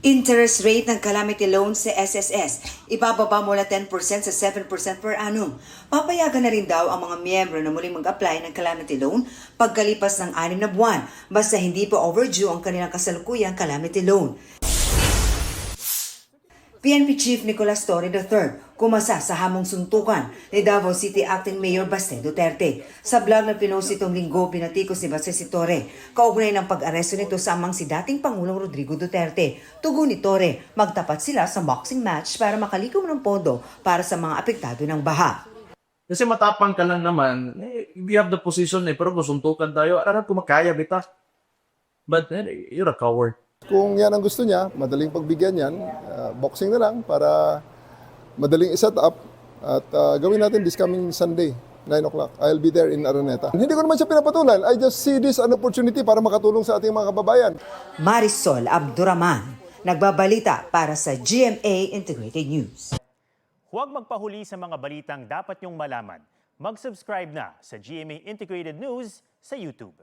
Interest rate ng calamity loan sa SSS, ibababa mula 10% sa 7% per annum. Papayagan na rin daw ang mga miyembro na muling mag-apply ng calamity loan pagkalipas ng 6 na buwan, basta hindi pa overdue ang kanilang kasalukuyang calamity loan. PNP Chief Nicolas Torre III kumasa sa hamong suntukan ni Davao City Acting Mayor Baste Duterte. Sa vlog na pinost itong linggo, pinatikos ni Baste si Torre kaugnay ng pag-aresto nito sa amang si dating Pangulong Rodrigo Duterte. Tugon ni Torre, magtapat sila sa boxing match para makalikom ng pondo para sa mga apektado ng baha. Kasi matapang ka lang naman, we have the position pero kung suntukan tayo, ararap ko makaya bita. But you're a coward. Kung yan ang gusto niya, madaling pagbigyan yan, boxing na lang para madaling iset up at gawin natin this coming Sunday, 9 o'clock. I'll be there in Araneta. Hindi ko naman siya pinapatulan. I just see this an opportunity para makatulong sa ating mga kababayan. Marisol Abduraman, nagbabalita para sa GMA Integrated News. Huwag magpahuli sa mga balitang dapat niyong malaman. Mag-subscribe na sa GMA Integrated News sa YouTube.